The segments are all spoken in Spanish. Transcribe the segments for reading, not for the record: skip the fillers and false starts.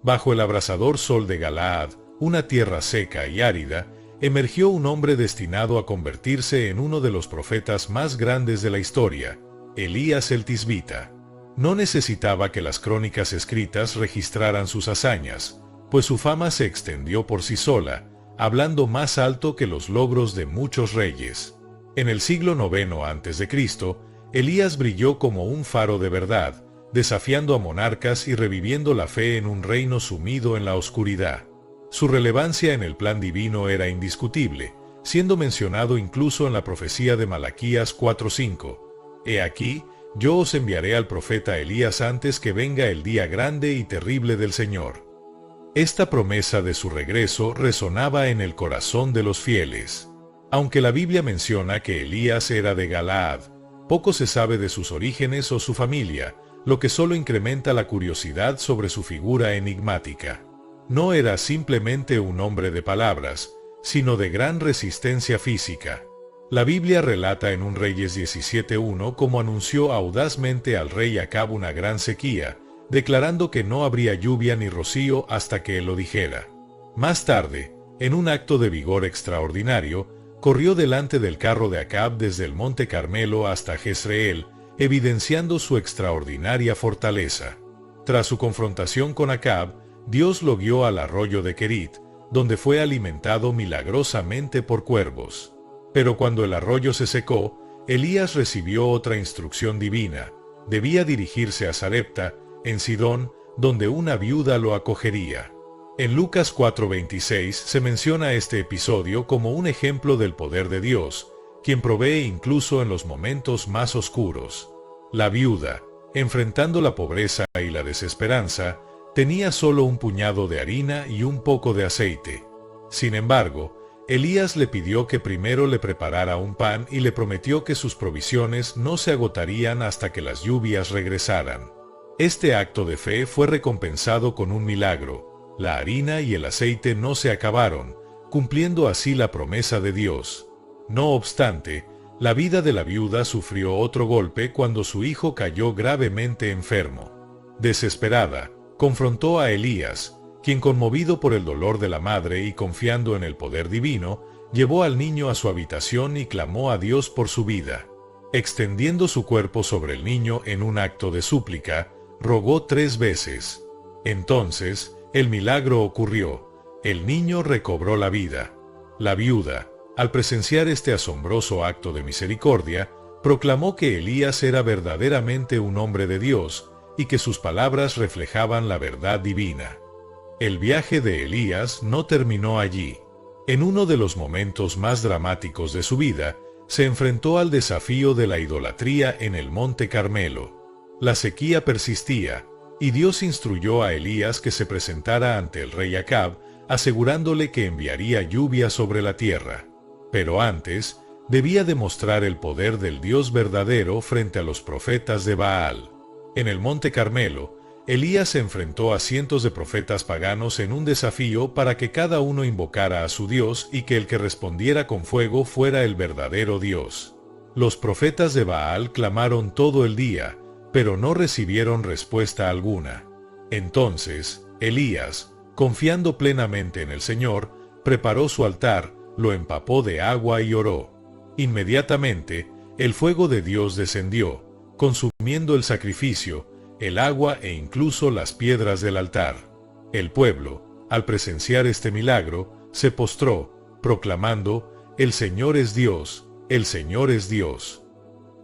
Bajo el abrasador sol de Galaad, una tierra seca y árida, emergió un hombre destinado a convertirse en uno de los profetas más grandes de la historia, Elías el Tisbita. No necesitaba que las crónicas escritas registraran sus hazañas, pues su fama se extendió por sí sola, hablando más alto que los logros de muchos reyes. En el siglo IX a.C., Elías brilló como un faro de verdad, desafiando a monarcas y reviviendo la fe en un reino sumido en la oscuridad. Su relevancia en el plan divino era indiscutible, siendo mencionado incluso en la profecía de Malaquías 4:5. He aquí, yo os enviaré al profeta Elías antes que venga el día grande y terrible del Señor. Esta promesa de su regreso resonaba en el corazón de los fieles. Aunque la Biblia menciona que Elías era de Galaad, poco se sabe de sus orígenes o su familia, lo que solo incrementa la curiosidad sobre su figura enigmática. No era simplemente un hombre de palabras, sino de gran resistencia física. La Biblia relata en 1 Reyes 17:1 cómo anunció audazmente al rey Acab una gran sequía, declarando que no habría lluvia ni rocío hasta que él lo dijera. Más tarde, en un acto de vigor extraordinario, corrió delante del carro de Acab desde el monte Carmelo hasta Jezreel, evidenciando su extraordinaria fortaleza. Tras su confrontación con Acab, Dios lo guió al arroyo de Querit, donde fue alimentado milagrosamente por cuervos. Pero cuando el arroyo se secó, Elías recibió otra instrucción divina. Debía dirigirse a Sarepta, en Sidón, donde una viuda lo acogería. En Lucas 4:26 se menciona este episodio como un ejemplo del poder de Dios, quien provee incluso en los momentos más oscuros. La viuda, enfrentando la pobreza y la desesperanza, tenía solo un puñado de harina y un poco de aceite. Sin embargo, Elías le pidió que primero le preparara un pan y le prometió que sus provisiones no se agotarían hasta que las lluvias regresaran. Este acto de fe fue recompensado con un milagro. La harina y el aceite no se acabaron, cumpliendo así la promesa de Dios. No obstante, la vida de la viuda sufrió otro golpe cuando su hijo cayó gravemente enfermo. Desesperada, confrontó a Elías, quien, conmovido por el dolor de la madre y confiando en el poder divino, llevó al niño a su habitación y clamó a Dios por su vida. Extendiendo su cuerpo sobre el niño en un acto de súplica, rogó 3 veces. Entonces, el milagro ocurrió. El niño recobró la vida. La viuda, al presenciar este asombroso acto de misericordia, proclamó que Elías era verdaderamente un hombre de Dios y que sus palabras reflejaban la verdad divina. El viaje de Elías no terminó allí. En uno de los momentos más dramáticos de su vida, se enfrentó al desafío de la idolatría en el monte Carmelo. La sequía persistía, y Dios instruyó a Elías que se presentara ante el rey Acab, asegurándole que enviaría lluvia sobre la tierra. Pero antes, debía demostrar el poder del Dios verdadero frente a los profetas de Baal. En el monte Carmelo, Elías se enfrentó a cientos de profetas paganos en un desafío para que cada uno invocara a su Dios y que el que respondiera con fuego fuera el verdadero Dios. Los profetas de Baal clamaron todo el día, pero no recibieron respuesta alguna. Entonces, Elías, confiando plenamente en el Señor, preparó su altar, lo empapó de agua y oró. Inmediatamente, el fuego de Dios descendió, consumiendo el sacrificio, el agua e incluso las piedras del altar. El pueblo, al presenciar este milagro, se postró, proclamando: «El Señor es Dios, el Señor es Dios».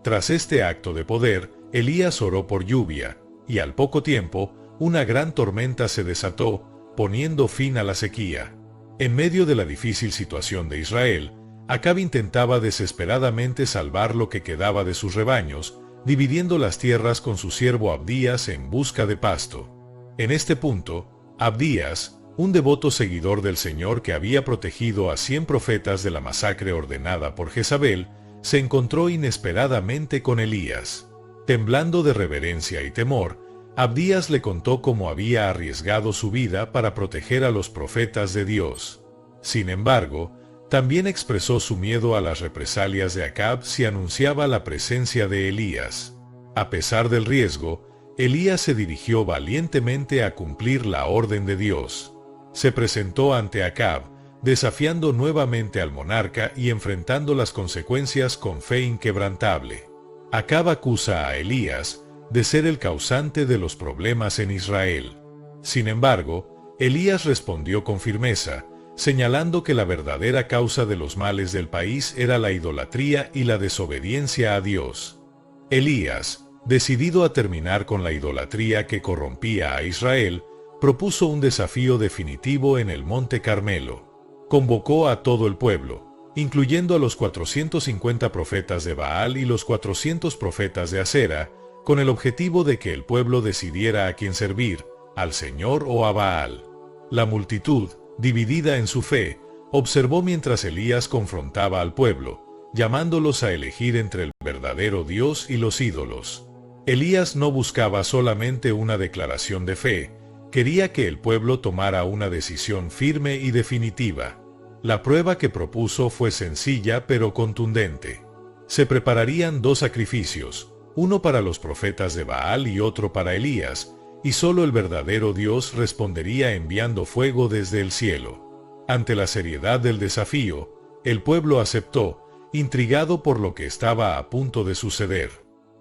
Tras este acto de poder, Elías oró por lluvia, y al poco tiempo, una gran tormenta se desató, poniendo fin a la sequía. En medio de la difícil situación de Israel, Acab intentaba desesperadamente salvar lo que quedaba de sus rebaños, dividiendo las tierras con su siervo Abdías en busca de pasto. En este punto, Abdías, un devoto seguidor del Señor que había protegido a 100 profetas de la masacre ordenada por Jezabel, se encontró inesperadamente con Elías. Temblando de reverencia y temor, Abdías le contó cómo había arriesgado su vida para proteger a los profetas de Dios. Sin embargo, también expresó su miedo a las represalias de Acab si anunciaba la presencia de Elías. A pesar del riesgo, Elías se dirigió valientemente a cumplir la orden de Dios. Se presentó ante Acab, desafiando nuevamente al monarca y enfrentando las consecuencias con fe inquebrantable. Acab acusa a Elías de ser el causante de los problemas en Israel. Sin embargo, Elías respondió con firmeza, señalando que la verdadera causa de los males del país era la idolatría y la desobediencia a Dios. Elías, decidido a terminar con la idolatría que corrompía a Israel, propuso un desafío definitivo en el Monte Carmelo. Convocó a todo el pueblo, incluyendo a los 450 profetas de Baal y los 400 profetas de Asera, con el objetivo de que el pueblo decidiera a quién servir, al Señor o a Baal. La multitud, dividida en su fe, observó mientras Elías confrontaba al pueblo, llamándolos a elegir entre el verdadero Dios y los ídolos. Elías no buscaba solamente una declaración de fe, quería que el pueblo tomara una decisión firme y definitiva. La prueba que propuso fue sencilla pero contundente. Se prepararían 2 sacrificios, uno para los profetas de Baal y otro para Elías, y solo el verdadero Dios respondería enviando fuego desde el cielo. Ante la seriedad del desafío, el pueblo aceptó, intrigado por lo que estaba a punto de suceder.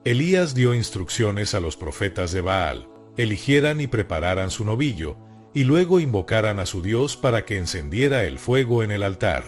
Elías dio instrucciones a los profetas de Baal, eligieran y prepararan su novillo, y luego invocaran a su Dios para que encendiera el fuego en el altar.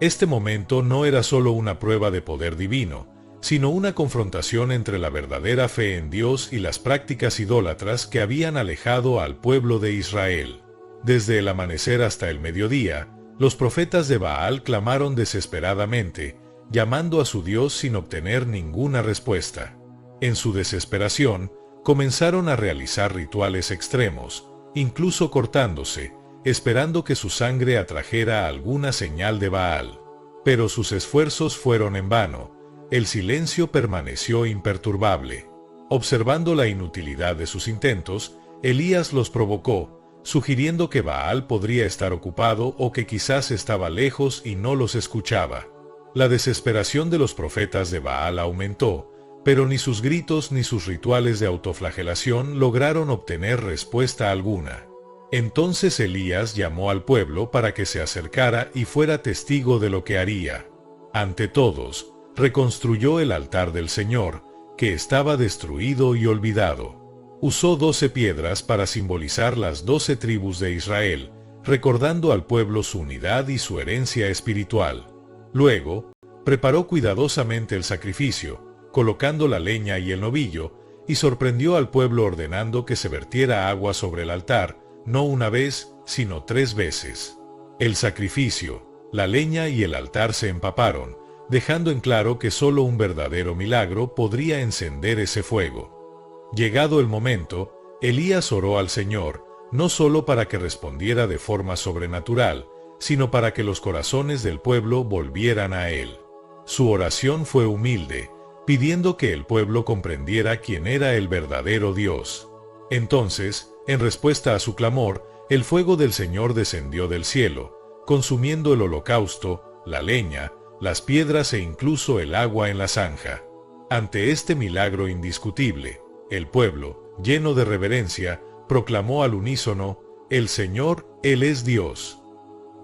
Este momento no era solo una prueba de poder divino, sino una confrontación entre la verdadera fe en Dios y las prácticas idólatras que habían alejado al pueblo de Israel. Desde el amanecer hasta el mediodía, los profetas de Baal clamaron desesperadamente, llamando a su Dios sin obtener ninguna respuesta. En su desesperación, comenzaron a realizar rituales extremos, incluso cortándose, esperando que su sangre atrajera alguna señal de Baal. Pero sus esfuerzos fueron en vano. El silencio permaneció imperturbable. Observando la inutilidad de sus intentos, Elías los provocó, sugiriendo que Baal podría estar ocupado o que quizás estaba lejos y no los escuchaba. La desesperación de los profetas de Baal aumentó, pero ni sus gritos ni sus rituales de autoflagelación lograron obtener respuesta alguna. Entonces Elías llamó al pueblo para que se acercara y fuera testigo de lo que haría. Ante todos, reconstruyó el altar del Señor, que estaba destruido y olvidado. Usó 12 piedras para simbolizar las 12 tribus de Israel, recordando al pueblo su unidad y su herencia espiritual. Luego, preparó cuidadosamente el sacrificio, colocando la leña y el novillo, y sorprendió al pueblo ordenando que se vertiera agua sobre el altar, no una vez, sino 3 veces. El sacrificio, la leña y el altar se empaparon, dejando en claro que solo un verdadero milagro podría encender ese fuego. Llegado el momento, Elías oró al Señor, no solo para que respondiera de forma sobrenatural, sino para que los corazones del pueblo volvieran a él. Su oración fue humilde, pidiendo que el pueblo comprendiera quién era el verdadero Dios. Entonces, en respuesta a su clamor, el fuego del Señor descendió del cielo, consumiendo el holocausto, la leña, las piedras e incluso el agua en la zanja. Ante este milagro indiscutible, el pueblo, lleno de reverencia, proclamó al unísono: «El Señor, Él es Dios».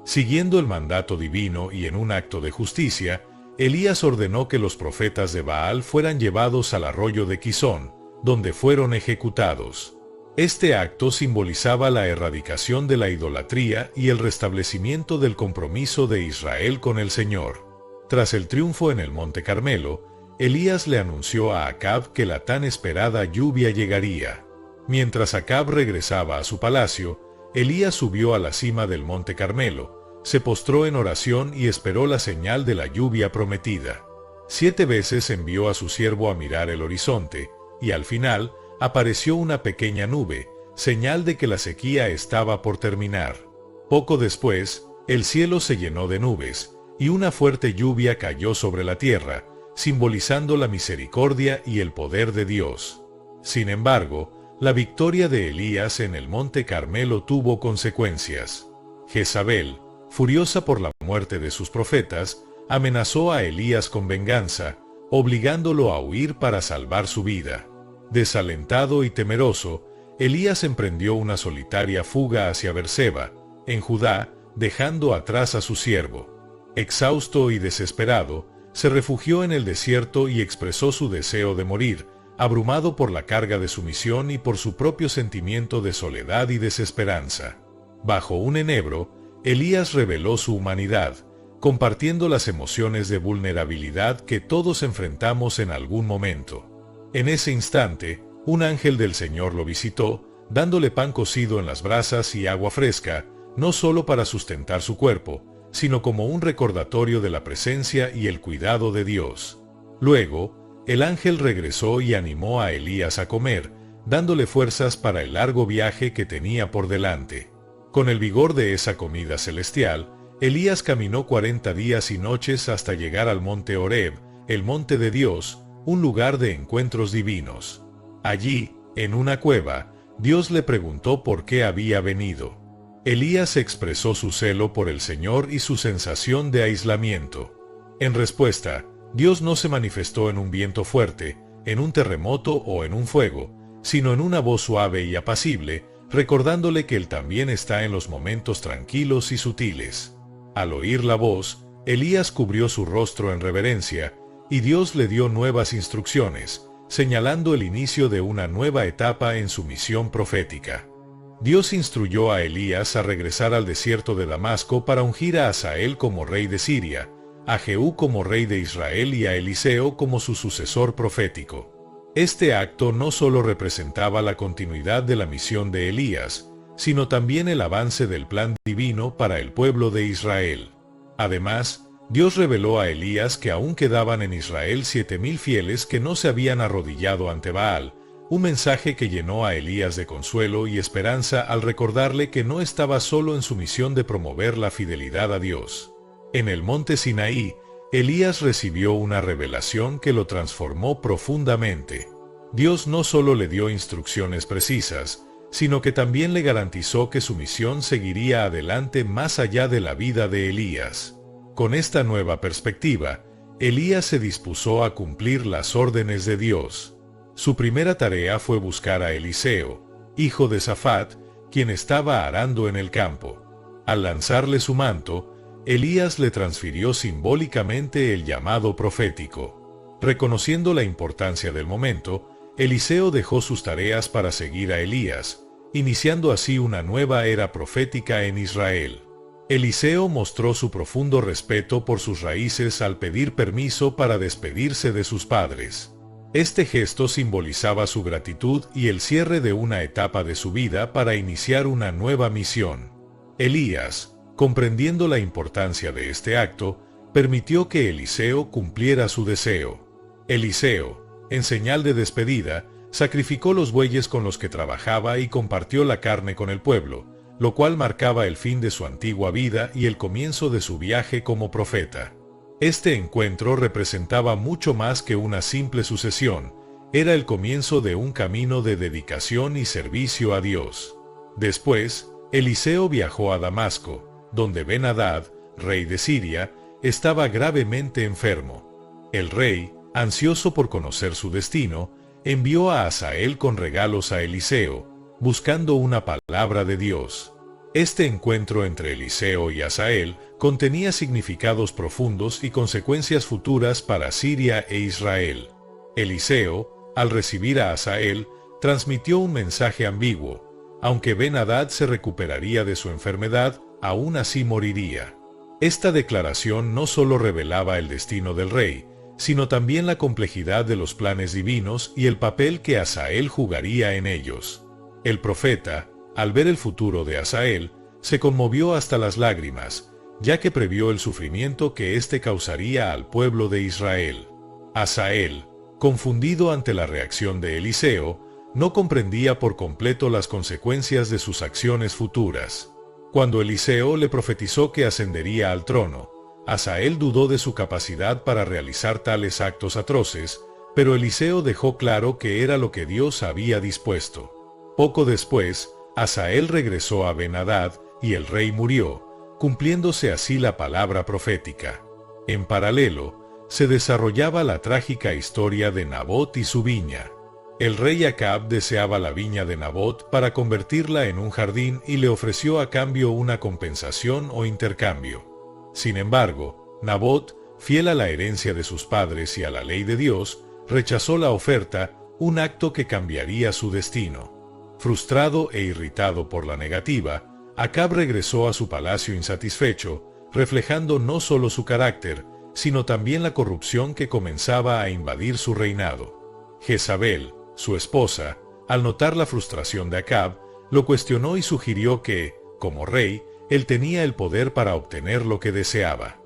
Siguiendo el mandato divino y en un acto de justicia, Elías ordenó que los profetas de Baal fueran llevados al arroyo de Quizón, donde fueron ejecutados. Este acto simbolizaba la erradicación de la idolatría y el restablecimiento del compromiso de Israel con el Señor. Tras el triunfo en el Monte Carmelo, Elías le anunció a Acab que la tan esperada lluvia llegaría. Mientras Acab regresaba a su palacio, Elías subió a la cima del Monte Carmelo, se postró en oración y esperó la señal de la lluvia prometida. 7 veces envió a su siervo a mirar el horizonte, y al final apareció una pequeña nube, señal de que la sequía estaba por terminar. Poco después, el cielo se llenó de nubes, y una fuerte lluvia cayó sobre la tierra, simbolizando la misericordia y el poder de Dios. Sin embargo, la victoria de Elías en el Monte Carmelo tuvo consecuencias. Jezabel, furiosa por la muerte de sus profetas, amenazó a Elías con venganza, obligándolo a huir para salvar su vida. Desalentado y temeroso, Elías emprendió una solitaria fuga hacia Berseba, en Judá, dejando atrás a su siervo. Exhausto y desesperado, se refugió en el desierto y expresó su deseo de morir, abrumado por la carga de su misión y por su propio sentimiento de soledad y desesperanza. Bajo un enebro, Elías reveló su humanidad, compartiendo las emociones de vulnerabilidad que todos enfrentamos en algún momento. En ese instante, un ángel del Señor lo visitó, dándole pan cocido en las brasas y agua fresca, no solo para sustentar su cuerpo, sino como un recordatorio de la presencia y el cuidado de Dios. Luego, el ángel regresó y animó a Elías a comer, dándole fuerzas para el largo viaje que tenía por delante. Con el vigor de esa comida celestial, Elías caminó 40 días y noches hasta llegar al monte Horeb, el monte de Dios, un lugar de encuentros divinos. Allí, en una cueva, Dios le preguntó por qué había venido. Elías expresó su celo por el Señor y su sensación de aislamiento. En respuesta, Dios no se manifestó en un viento fuerte, en un terremoto o en un fuego, sino en una voz suave y apacible, recordándole que Él también está en los momentos tranquilos y sutiles. Al oír la voz, Elías cubrió su rostro en reverencia, y Dios le dio nuevas instrucciones, señalando el inicio de una nueva etapa en su misión profética. Dios instruyó a Elías a regresar al desierto de Damasco para ungir a Hazael como rey de Siria, a Jehú como rey de Israel y a Eliseo como su sucesor profético. Este acto no solo representaba la continuidad de la misión de Elías, sino también el avance del plan divino para el pueblo de Israel. Además, Dios reveló a Elías que aún quedaban en Israel 7,000 fieles que no se habían arrodillado ante Baal, un mensaje que llenó a Elías de consuelo y esperanza al recordarle que no estaba solo en su misión de promover la fidelidad a Dios. En el monte Sinaí, Elías recibió una revelación que lo transformó profundamente. Dios no solo le dio instrucciones precisas, sino que también le garantizó que su misión seguiría adelante más allá de la vida de Elías. Con esta nueva perspectiva, Elías se dispuso a cumplir las órdenes de Dios. Su primera tarea fue buscar a Eliseo, hijo de Safat, quien estaba arando en el campo. Al lanzarle su manto, Elías le transfirió simbólicamente el llamado profético. Reconociendo la importancia del momento, Eliseo dejó sus tareas para seguir a Elías, iniciando así una nueva era profética en Israel. Eliseo mostró su profundo respeto por sus raíces al pedir permiso para despedirse de sus padres. Este gesto simbolizaba su gratitud y el cierre de una etapa de su vida para iniciar una nueva misión. Elías, comprendiendo la importancia de este acto, permitió que Eliseo cumpliera su deseo. Eliseo, en señal de despedida, sacrificó los bueyes con los que trabajaba y compartió la carne con el pueblo, lo cual marcaba el fin de su antigua vida y el comienzo de su viaje como profeta. Este encuentro representaba mucho más que una simple sucesión, era el comienzo de un camino de dedicación y servicio a Dios. Después, Eliseo viajó a Damasco, donde Ben-Hadad, rey de Siria, estaba gravemente enfermo. El rey, ansioso por conocer su destino, envió a Hazael con regalos a Eliseo, buscando una palabra de Dios. Este encuentro entre Eliseo y Hazael contenía significados profundos y consecuencias futuras para Siria e Israel. Eliseo, al recibir a Hazael, transmitió un mensaje ambiguo. Aunque Ben-Hadad se recuperaría de su enfermedad, aún así moriría. Esta declaración no solo revelaba el destino del rey, sino también la complejidad de los planes divinos y el papel que Hazael jugaría en ellos. El profeta, al ver el futuro de Hazael, se conmovió hasta las lágrimas, ya que previó el sufrimiento que éste causaría al pueblo de Israel. Hazael, confundido ante la reacción de Eliseo, no comprendía por completo las consecuencias de sus acciones futuras. Cuando Eliseo le profetizó que ascendería al trono, Hazael dudó de su capacidad para realizar tales actos atroces, pero Eliseo dejó claro que era lo que Dios había dispuesto. Poco después, Hazael regresó a Ben-Hadad y el rey murió, cumpliéndose así la palabra profética. En paralelo, se desarrollaba la trágica historia de Nabot y su viña. El rey Acab deseaba la viña de Nabot para convertirla en un jardín y le ofreció a cambio una compensación o intercambio. Sin embargo, Nabot, fiel a la herencia de sus padres y a la ley de Dios, rechazó la oferta, un acto que cambiaría su destino. Frustrado e irritado por la negativa, Acab regresó a su palacio insatisfecho, reflejando no solo su carácter, sino también la corrupción que comenzaba a invadir su reinado. Jezabel, su esposa, al notar la frustración de Acab, lo cuestionó y sugirió que, como rey, él tenía el poder para obtener lo que deseaba.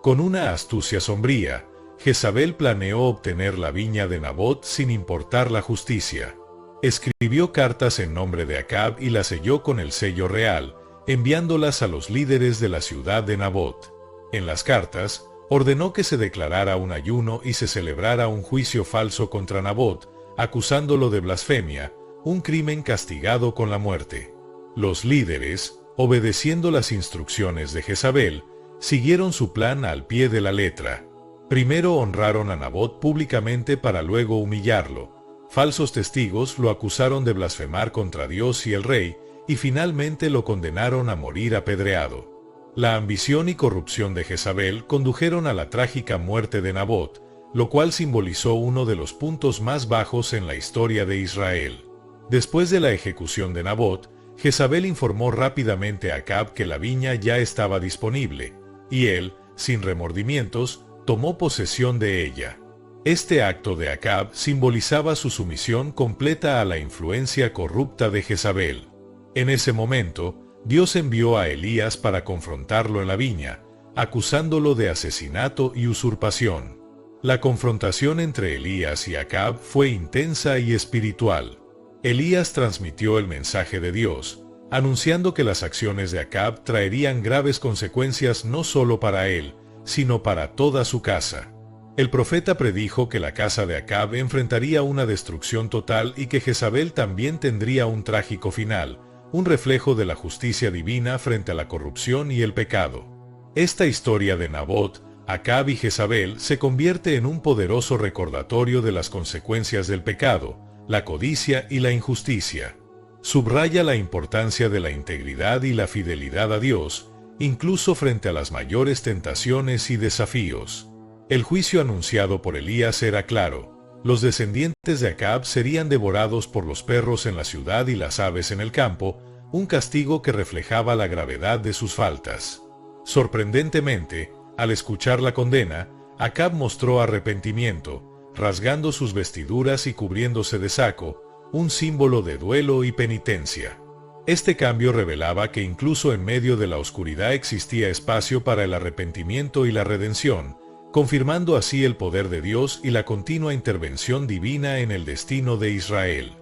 Con una astucia sombría, Jezabel planeó obtener la viña de Nabot sin importar la justicia. Escribió cartas en nombre de Acab y las selló con el sello real, enviándolas a los líderes de la ciudad de Nabot. En las cartas, ordenó que se declarara un ayuno y se celebrara un juicio falso contra Nabot, acusándolo de blasfemia, un crimen castigado con la muerte. Los líderes, obedeciendo las instrucciones de Jezabel, siguieron su plan al pie de la letra. Primero honraron a Nabot públicamente para luego humillarlo. Falsos testigos lo acusaron de blasfemar contra Dios y el rey, y finalmente lo condenaron a morir apedreado. La ambición y corrupción de Jezabel condujeron a la trágica muerte de Nabot, lo cual simbolizó uno de los puntos más bajos en la historia de Israel. Después de la ejecución de Nabot, Jezabel informó rápidamente a Acab que la viña ya estaba disponible, y él, sin remordimientos, tomó posesión de ella. Este acto de Acab simbolizaba su sumisión completa a la influencia corrupta de Jezabel. En ese momento, Dios envió a Elías para confrontarlo en la viña, acusándolo de asesinato y usurpación. La confrontación entre Elías y Acab fue intensa y espiritual. Elías transmitió el mensaje de Dios, anunciando que las acciones de Acab traerían graves consecuencias no solo para él, sino para toda su casa. El profeta predijo que la casa de Acab enfrentaría una destrucción total y que Jezabel también tendría un trágico final, un reflejo de la justicia divina frente a la corrupción y el pecado. Esta historia de Nabot, Acab y Jezabel se convierte en un poderoso recordatorio de las consecuencias del pecado, la codicia y la injusticia. Subraya la importancia de la integridad y la fidelidad a Dios, incluso frente a las mayores tentaciones y desafíos. El juicio anunciado por Elías era claro: los descendientes de Acab serían devorados por los perros en la ciudad y las aves en el campo, un castigo que reflejaba la gravedad de sus faltas. Sorprendentemente, al escuchar la condena, Acab mostró arrepentimiento, rasgando sus vestiduras y cubriéndose de saco, un símbolo de duelo y penitencia. Este cambio revelaba que incluso en medio de la oscuridad existía espacio para el arrepentimiento y la redención, confirmando así el poder de Dios y la continua intervención divina en el destino de Israel.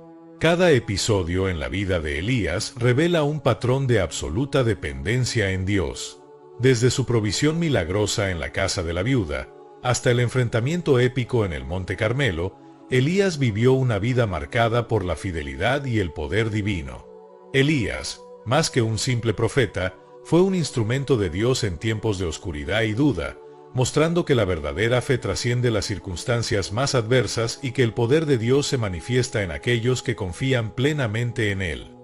Cada episodio en la vida de Elías revela un patrón de absoluta dependencia en Dios. Desde su provisión milagrosa en la casa de la viuda, hasta el enfrentamiento épico en el Monte Carmelo, Elías vivió una vida marcada por la fidelidad y el poder divino. Elías, más que un simple profeta, fue un instrumento de Dios en tiempos de oscuridad y duda, mostrando que la verdadera fe trasciende las circunstancias más adversas y que el poder de Dios se manifiesta en aquellos que confían plenamente en Él.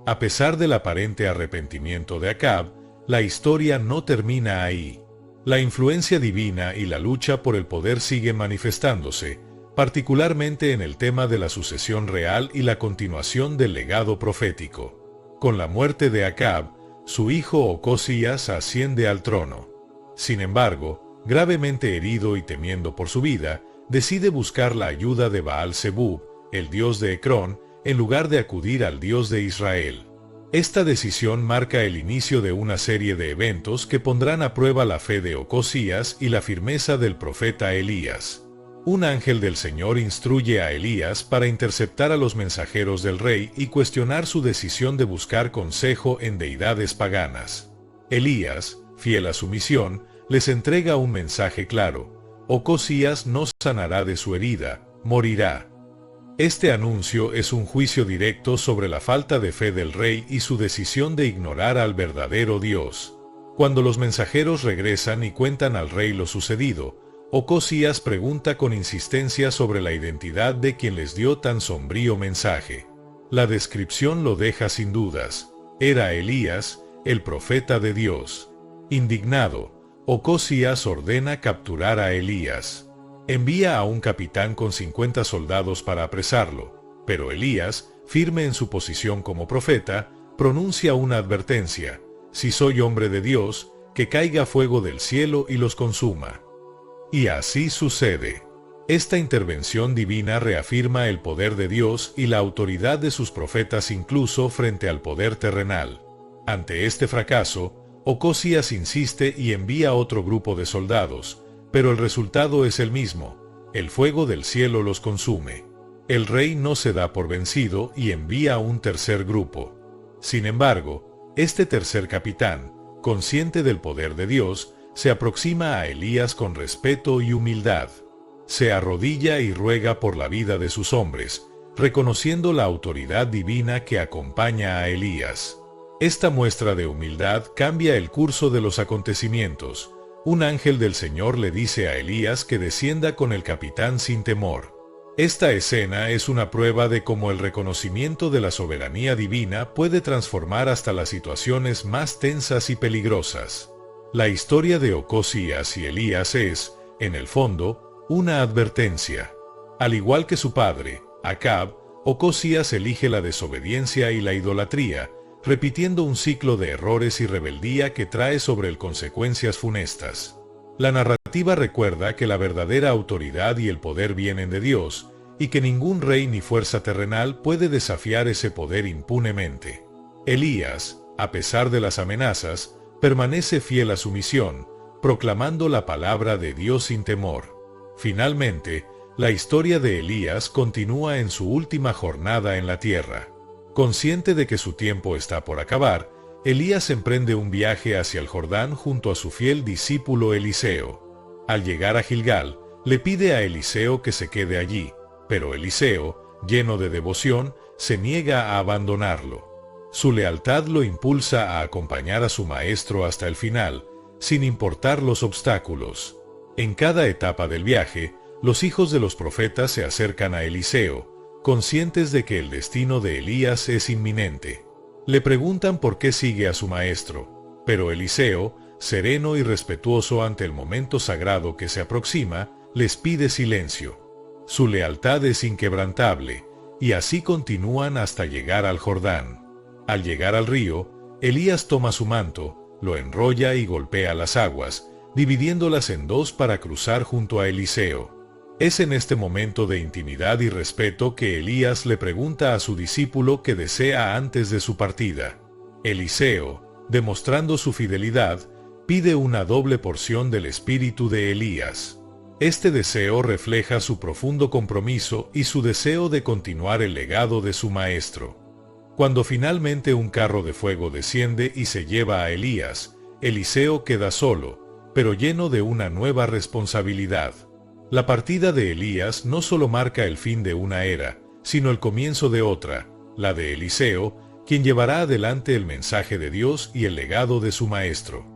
A pesar del aparente arrepentimiento de Acab, la historia no termina ahí. La influencia divina y la lucha por el poder siguen manifestándose, particularmente en el tema de la sucesión real y la continuación del legado profético. Con la muerte de Acab, su hijo Ocosías asciende al trono. Sin embargo, gravemente herido y temiendo por su vida, decide buscar la ayuda de Baal-Zebub, el dios de Ecrón, en lugar de acudir al Dios de Israel. Esta decisión marca el inicio de una serie de eventos que pondrán a prueba la fe de Ocosías y la firmeza del profeta Elías. Un ángel del Señor instruye a Elías para interceptar a los mensajeros del rey y cuestionar su decisión de buscar consejo en deidades paganas. Elías, fiel a su misión, les entrega un mensaje claro: Ocosías no sanará de su herida, morirá. Este anuncio es un juicio directo sobre la falta de fe del rey y su decisión de ignorar al verdadero Dios. Cuando los mensajeros regresan y cuentan al rey lo sucedido, Ocosías pregunta con insistencia sobre la identidad de quien les dio tan sombrío mensaje. La descripción lo deja sin dudas. Era Elías, el profeta de Dios. Indignado, Ocosías ordena capturar a Elías. Envía a un capitán con 50 soldados para apresarlo, pero Elías, firme en su posición como profeta, pronuncia una advertencia: si soy hombre de Dios, que caiga fuego del cielo y los consuma. Y así sucede. Esta intervención divina reafirma el poder de Dios y la autoridad de sus profetas incluso frente al poder terrenal. Ante este fracaso, Ocosías insiste y envía otro grupo de soldados, pero el resultado es el mismo: el fuego del cielo los consume. El rey no se da por vencido y envía un tercer grupo. Sin embargo, este tercer capitán, consciente del poder de Dios, se aproxima a Elías con respeto y humildad. Se arrodilla y ruega por la vida de sus hombres, reconociendo la autoridad divina que acompaña a Elías. Esta muestra de humildad cambia el curso de los acontecimientos. Un ángel del Señor le dice a Elías que descienda con el capitán sin temor. Esta escena es una prueba de cómo el reconocimiento de la soberanía divina puede transformar hasta las situaciones más tensas y peligrosas. La historia de Ocosías y Elías es, en el fondo, una advertencia. Al igual que su padre, Acab, Ocosías elige la desobediencia y la idolatría, repitiendo un ciclo de errores y rebeldía que trae sobre él consecuencias funestas. La narrativa recuerda que la verdadera autoridad y el poder vienen de Dios, y que ningún rey ni fuerza terrenal puede desafiar ese poder impunemente. Elías, a pesar de las amenazas, permanece fiel a su misión, proclamando la palabra de Dios sin temor. Finalmente, la historia de Elías continúa en su última jornada en la tierra. Consciente de que su tiempo está por acabar, Elías emprende un viaje hacia el Jordán junto a su fiel discípulo Eliseo. Al llegar a Gilgal, le pide a Eliseo que se quede allí, pero Eliseo, lleno de devoción, se niega a abandonarlo. Su lealtad lo impulsa a acompañar a su maestro hasta el final, sin importar los obstáculos. En cada etapa del viaje, los hijos de los profetas se acercan a Eliseo, conscientes de que el destino de Elías es inminente. Le preguntan por qué sigue a su maestro, pero Eliseo, sereno y respetuoso ante el momento sagrado que se aproxima, les pide silencio. Su lealtad es inquebrantable, y así continúan hasta llegar al Jordán. Al llegar al río, Elías toma su manto, lo enrolla y golpea las aguas, dividiéndolas en dos para cruzar junto a Eliseo. Es en este momento de intimidad y respeto que Elías le pregunta a su discípulo qué desea antes de su partida. Eliseo, demostrando su fidelidad, pide una doble porción del espíritu de Elías. Este deseo refleja su profundo compromiso y su deseo de continuar el legado de su maestro. Cuando finalmente un carro de fuego desciende y se lleva a Elías, Eliseo queda solo, pero lleno de una nueva responsabilidad. La partida de Elías no solo marca el fin de una era, sino el comienzo de otra, la de Eliseo, quien llevará adelante el mensaje de Dios y el legado de su maestro.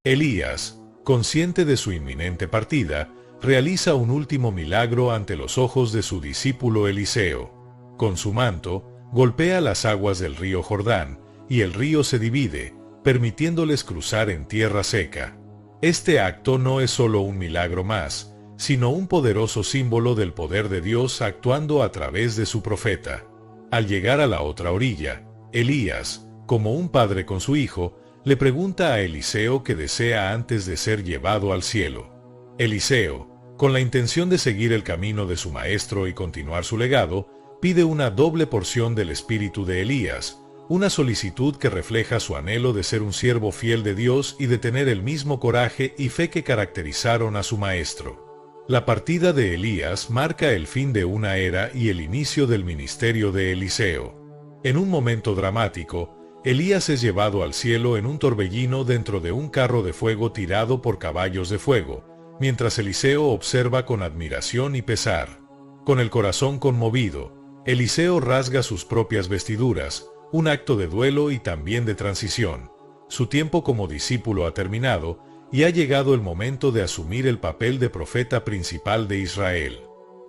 Elías, consciente de su inminente partida, realiza un último milagro ante los ojos de su discípulo Eliseo. Con su manto, golpea las aguas del río Jordán, y el río se divide, permitiéndoles cruzar en tierra seca. Este acto no es solo un milagro más, sino un poderoso símbolo del poder de Dios actuando a través de su profeta. Al llegar a la otra orilla, Elías, como un padre con su hijo, le pregunta a Eliseo qué desea antes de ser llevado al cielo. Eliseo, con la intención de seguir el camino de su maestro y continuar su legado, pide una doble porción del espíritu de Elías, una solicitud que refleja su anhelo de ser un siervo fiel de Dios y de tener el mismo coraje y fe que caracterizaron a su maestro. La partida de Elías marca el fin de una era y el inicio del ministerio de Eliseo. En un momento dramático, Elías es llevado al cielo en un torbellino dentro de un carro de fuego tirado por caballos de fuego, mientras Eliseo observa con admiración y pesar. Con el corazón conmovido, Eliseo rasga sus propias vestiduras, un acto de duelo y también de transición. Su tiempo como discípulo ha terminado, y ha llegado el momento de asumir el papel de profeta principal de Israel.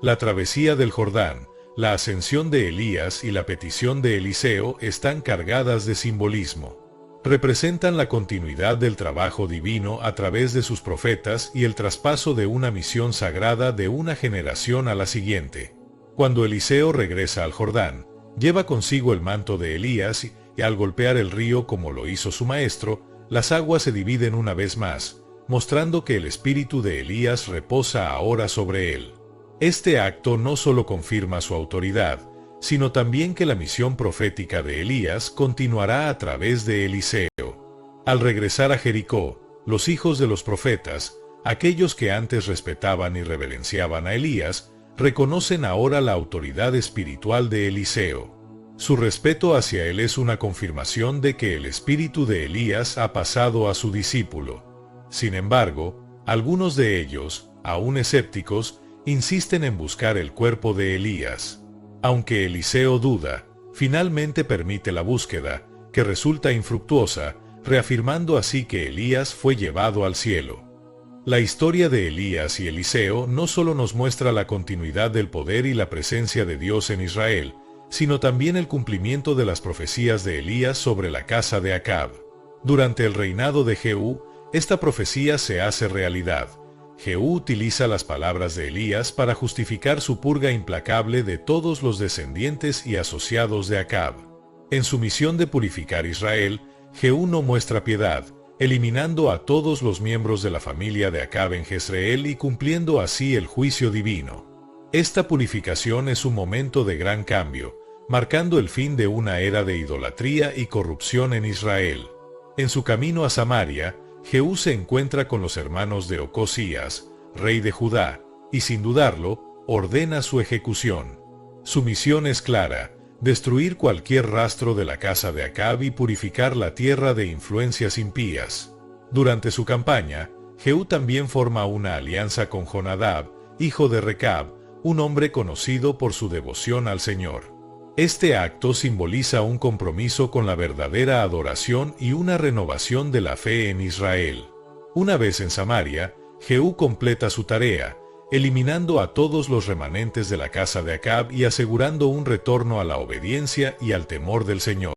La travesía del Jordán, la ascensión de Elías y la petición de Eliseo están cargadas de simbolismo. Representan la continuidad del trabajo divino a través de sus profetas y el traspaso de una misión sagrada de una generación a la siguiente. Cuando Eliseo regresa al Jordán, lleva consigo el manto de Elías y al golpear el río como lo hizo su maestro, las aguas se dividen una vez más, mostrando que el espíritu de Elías reposa ahora sobre él. Este acto no solo confirma su autoridad, sino también que la misión profética de Elías continuará a través de Eliseo. Al regresar a Jericó, los hijos de los profetas, aquellos que antes respetaban y reverenciaban a Elías, reconocen ahora la autoridad espiritual de Eliseo. Su respeto hacia él es una confirmación de que el espíritu de Elías ha pasado a su discípulo. Sin embargo, algunos de ellos, aún escépticos, insisten en buscar el cuerpo de Elías. Aunque Eliseo duda, finalmente permite la búsqueda, que resulta infructuosa, reafirmando así que Elías fue llevado al cielo. La historia de Elías y Eliseo no solo nos muestra la continuidad del poder y la presencia de Dios en Israel, sino también el cumplimiento de las profecías de Elías sobre la casa de Acab. Durante el reinado de Jehú, esta profecía se hace realidad. Jehú utiliza las palabras de Elías para justificar su purga implacable de todos los descendientes y asociados de Acab. En su misión de purificar Israel, Jehú no muestra piedad, eliminando a todos los miembros de la familia de Acab en Jezreel y cumpliendo así el juicio divino. Esta purificación es un momento de gran cambio, marcando el fin de una era de idolatría y corrupción en Israel. En su camino a Samaria, Jehú se encuentra con los hermanos de Ocosías, rey de Judá, y sin dudarlo, ordena su ejecución. Su misión es clara: destruir cualquier rastro de la casa de Acab y purificar la tierra de influencias impías. Durante su campaña, Jehú también forma una alianza con Jonadab, hijo de Recab, un hombre conocido por su devoción al Señor. Este acto simboliza un compromiso con la verdadera adoración y una renovación de la fe en Israel. Una vez en Samaria, Jehú completa su tarea, eliminando a todos los remanentes de la casa de Acab y asegurando un retorno a la obediencia y al temor del Señor.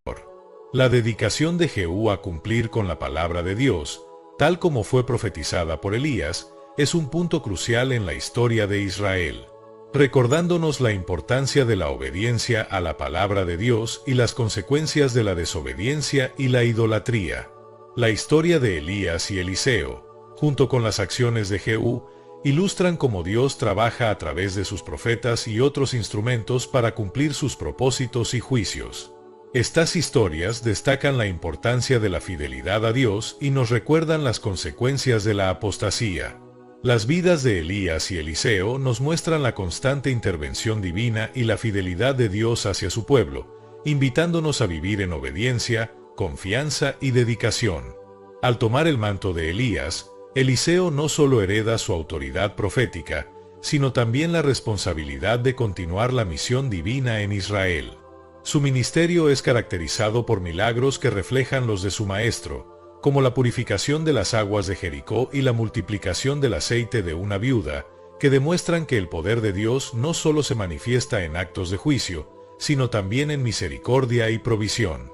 La dedicación de Jehú a cumplir con la palabra de Dios, tal como fue profetizada por Elías, es un punto crucial en la historia de Israel, recordándonos la importancia de la obediencia a la palabra de Dios y las consecuencias de la desobediencia y la idolatría. La historia de Elías y Eliseo, junto con las acciones de Jehú, ilustran cómo Dios trabaja a través de sus profetas y otros instrumentos para cumplir sus propósitos y juicios. Estas historias destacan la importancia de la fidelidad a Dios y nos recuerdan las consecuencias de la apostasía. Las vidas de Elías y Eliseo nos muestran la constante intervención divina y la fidelidad de Dios hacia su pueblo, invitándonos a vivir en obediencia, confianza y dedicación. Al tomar el manto de Elías, Eliseo no solo hereda su autoridad profética, sino también la responsabilidad de continuar la misión divina en Israel. Su ministerio es caracterizado por milagros que reflejan los de su maestro, como la purificación de las aguas de Jericó y la multiplicación del aceite de una viuda, que demuestran que el poder de Dios no solo se manifiesta en actos de juicio, sino también en misericordia y provisión.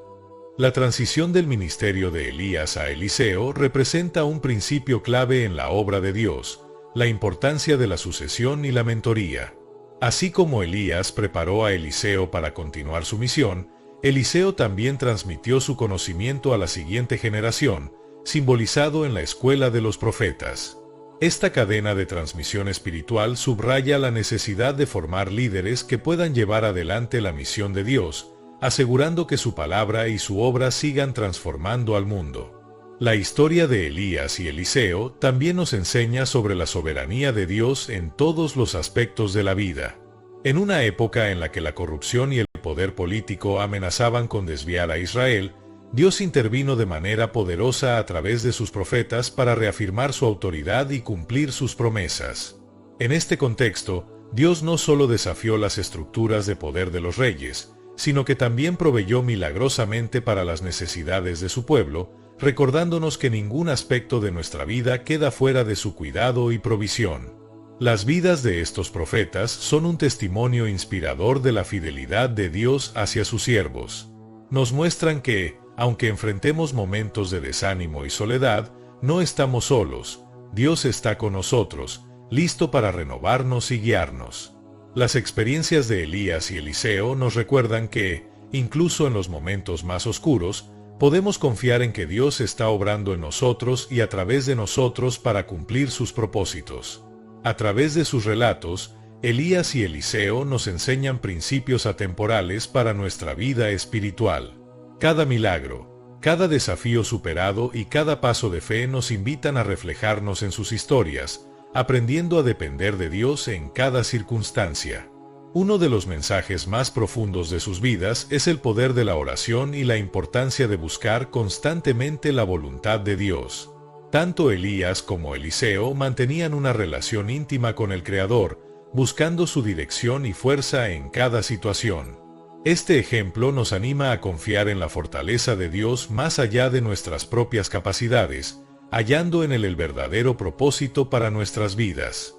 La transición del ministerio de Elías a Eliseo representa un principio clave en la obra de Dios, la importancia de la sucesión y la mentoría. Así como Elías preparó a Eliseo para continuar su misión, Eliseo también transmitió su conocimiento a la siguiente generación, simbolizado en la escuela de los profetas. Esta cadena de transmisión espiritual subraya la necesidad de formar líderes que puedan llevar adelante la misión de Dios, asegurando que su palabra y su obra sigan transformando al mundo. La historia de Elías y Eliseo también nos enseña sobre la soberanía de Dios en todos los aspectos de la vida. En una época en la que la corrupción y el poder político amenazaban con desviar a Israel, Dios intervino de manera poderosa a través de sus profetas para reafirmar su autoridad y cumplir sus promesas. En este contexto, Dios no solo desafió las estructuras de poder de los reyes, sino que también proveyó milagrosamente para las necesidades de su pueblo, recordándonos que ningún aspecto de nuestra vida queda fuera de su cuidado y provisión. Las vidas de estos profetas son un testimonio inspirador de la fidelidad de Dios hacia sus siervos. Nos muestran que, aunque enfrentemos momentos de desánimo y soledad, no estamos solos. Dios está con nosotros, listo para renovarnos y guiarnos. Las experiencias de Elías y Eliseo nos recuerdan que, incluso en los momentos más oscuros, podemos confiar en que Dios está obrando en nosotros y a través de nosotros para cumplir sus propósitos. A través de sus relatos, Elías y Eliseo nos enseñan principios atemporales para nuestra vida espiritual. Cada milagro, cada desafío superado y cada paso de fe nos invitan a reflejarnos en sus historias, aprendiendo a depender de Dios en cada circunstancia. Uno de los mensajes más profundos de sus vidas es el poder de la oración y la importancia de buscar constantemente la voluntad de Dios. Tanto Elías como Eliseo mantenían una relación íntima con el Creador, buscando su dirección y fuerza en cada situación. Este ejemplo nos anima a confiar en la fortaleza de Dios más allá de nuestras propias capacidades, hallando en él el verdadero propósito para nuestras vidas.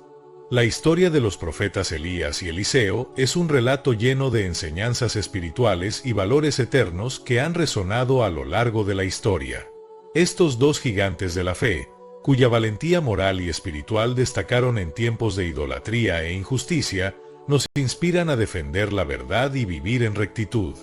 La historia de los profetas Elías y Eliseo es un relato lleno de enseñanzas espirituales y valores eternos que han resonado a lo largo de la historia. Estos dos gigantes de la fe, cuya valentía moral y espiritual destacaron en tiempos de idolatría e injusticia, nos inspiran a defender la verdad y vivir en rectitud.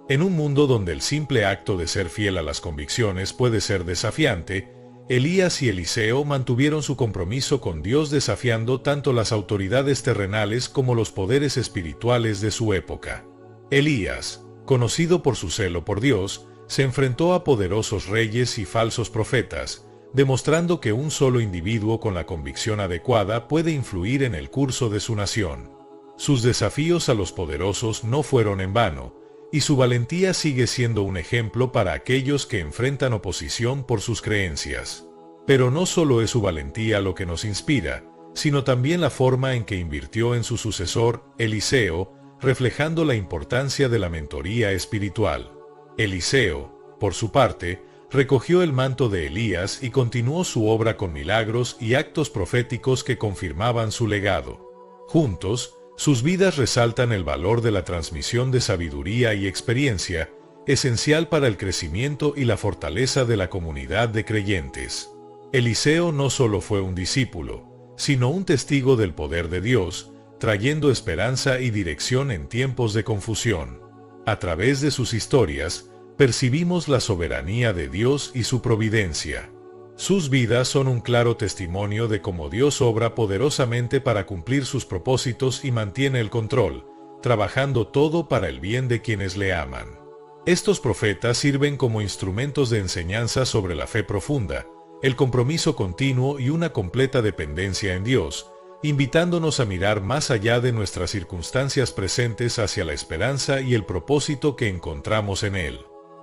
En un mundo donde el simple acto de ser fiel a las convicciones puede ser desafiante, Elías y Eliseo mantuvieron su compromiso con Dios desafiando tanto las autoridades terrenales como los poderes espirituales de su época. Elías, conocido por su celo por Dios, se enfrentó a poderosos reyes y falsos profetas, demostrando que un solo individuo con la convicción adecuada puede influir en el curso de su nación. Sus desafíos a los poderosos no fueron en vano, y su valentía sigue siendo un ejemplo para aquellos que enfrentan oposición por sus creencias. Pero no solo es su valentía lo que nos inspira, sino también la forma en que invirtió en su sucesor, Eliseo, reflejando la importancia de la mentoría espiritual. Eliseo, por su parte, recogió el manto de Elías y continuó su obra con milagros y actos proféticos que confirmaban su legado. Juntos, sus vidas resaltan el valor de la transmisión de sabiduría y experiencia, esencial para el crecimiento y la fortaleza de la comunidad de creyentes. Eliseo no solo fue un discípulo, sino un testigo del poder de Dios, trayendo esperanza y dirección en tiempos de confusión. A través de sus historias, percibimos la soberanía de Dios y su providencia. Sus vidas son un claro testimonio de cómo Dios obra poderosamente para cumplir sus propósitos y mantiene el control, trabajando todo para el bien de quienes le aman. Estos profetas sirven como instrumentos de enseñanza sobre la fe profunda, el compromiso continuo y una completa dependencia en Dios, invitándonos a mirar más allá de nuestras circunstancias presentes hacia la esperanza y el propósito que encontramos en Él.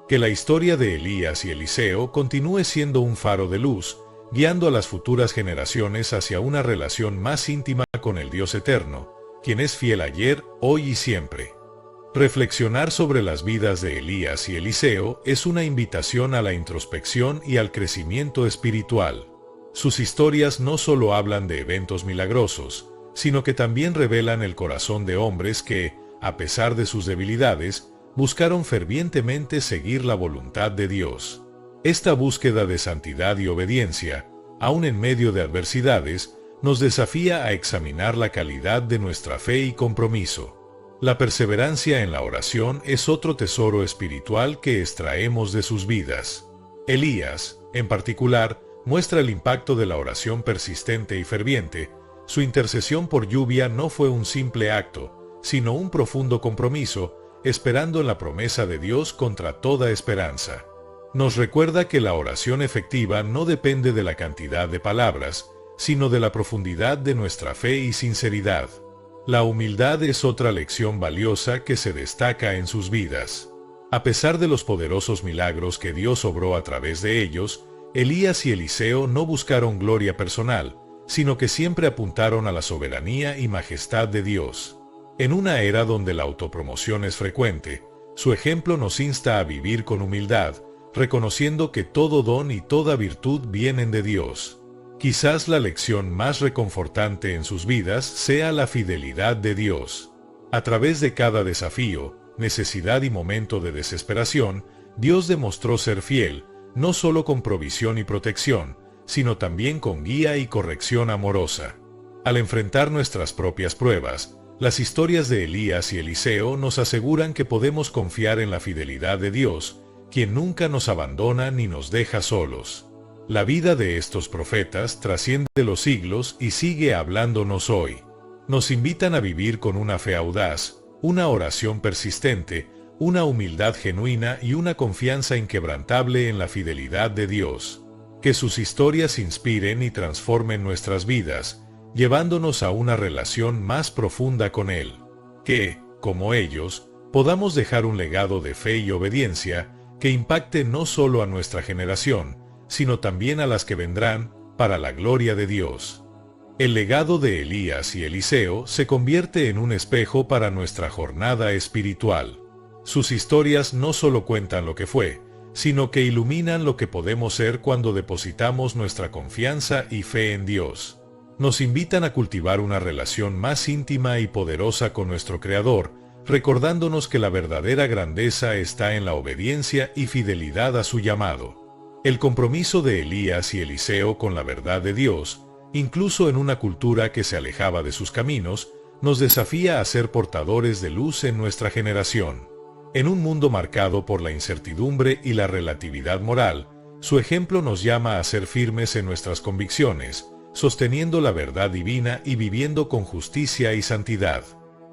Que la historia de Elías y Eliseo continúe siendo un faro de luz, guiando a las futuras generaciones hacia una relación más íntima con el Dios eterno, quien es fiel ayer, hoy y siempre. Reflexionar sobre las vidas de Elías y Eliseo es una invitación a la introspección y al crecimiento espiritual. Sus historias no solo hablan de eventos milagrosos, sino que también revelan el corazón de hombres que, a pesar de sus debilidades, buscaron fervientemente seguir la voluntad de Dios. Esta búsqueda de santidad y obediencia, aun en medio de adversidades, nos desafía a examinar la calidad de nuestra fe y compromiso. La perseverancia en la oración es otro tesoro espiritual que extraemos de sus vidas. Elías, en particular, muestra el impacto de la oración persistente y ferviente. Su intercesión por lluvia no fue un simple acto, sino un profundo compromiso, esperando en la promesa de Dios contra toda esperanza. Nos recuerda que la oración efectiva no depende de la cantidad de palabras, sino de la profundidad de nuestra fe y sinceridad. La humildad es otra lección valiosa que se destaca en sus vidas. A pesar de los poderosos milagros que Dios obró a través de ellos, Elías y Eliseo no buscaron gloria personal, sino que siempre apuntaron a la soberanía y majestad de Dios. En una era donde la autopromoción es frecuente, su ejemplo nos insta a vivir con humildad, reconociendo que todo don y toda virtud vienen de Dios. Quizás la lección más reconfortante en sus vidas sea la fidelidad de Dios. A través de cada desafío, necesidad y momento de desesperación, Dios demostró ser fiel, no solo con provisión y protección, sino también con guía y corrección amorosa. Al enfrentar nuestras propias pruebas, las historias de Elías y Eliseo nos aseguran que podemos confiar en la fidelidad de Dios, quien nunca nos abandona ni nos deja solos. La vida de estos profetas trasciende los siglos y sigue hablándonos hoy. Nos invitan a vivir con una fe audaz, una oración persistente, una humildad genuina y una confianza inquebrantable en la fidelidad de Dios. Que sus historias inspiren y transformen nuestras vidas, llevándonos a una relación más profunda con Él. Que, como ellos, podamos dejar un legado de fe y obediencia que impacte no solo a nuestra generación, sino también a las que vendrán, para la gloria de Dios. El legado de Elías y Eliseo se convierte en un espejo para nuestra jornada espiritual. Sus historias no solo cuentan lo que fue, sino que iluminan lo que podemos ser cuando depositamos nuestra confianza y fe en Dios. Nos invitan a cultivar una relación más íntima y poderosa con nuestro Creador, recordándonos que la verdadera grandeza está en la obediencia y fidelidad a su llamado. El compromiso de Elías y Eliseo con la verdad de Dios, incluso en una cultura que se alejaba de sus caminos, nos desafía a ser portadores de luz en nuestra generación. En un mundo marcado por la incertidumbre y la relatividad moral, su ejemplo nos llama a ser firmes en nuestras convicciones, sosteniendo la verdad divina y viviendo con justicia y santidad.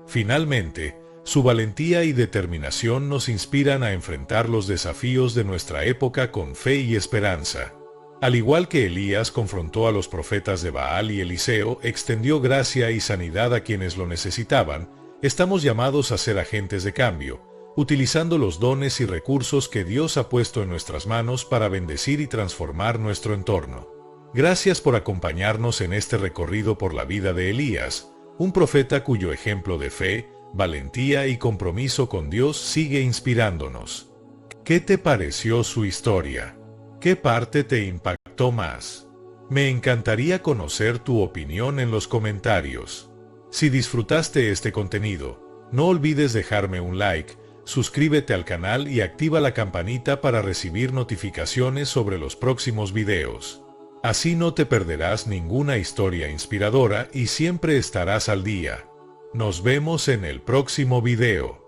Finalmente, su valentía y determinación nos inspiran a enfrentar los desafíos de nuestra época con fe y esperanza. Al igual que Elías confrontó a los profetas de Baal y Eliseo extendió gracia y sanidad a quienes lo necesitaban, estamos llamados a ser agentes de cambio, utilizando los dones y recursos que Dios ha puesto en nuestras manos para bendecir y transformar nuestro entorno. Gracias por acompañarnos en este recorrido por la vida de Elías, un profeta cuyo ejemplo de fe, valentía y compromiso con Dios sigue inspirándonos. ¿Qué te pareció su historia? ¿Qué parte te impactó más? Me encantaría conocer tu opinión en los comentarios. Si disfrutaste este contenido, no olvides dejarme un like, suscríbete al canal y activa la campanita para recibir notificaciones sobre los próximos videos. Así no te perderás ninguna historia inspiradora y siempre estarás al día. Nos vemos en el próximo video.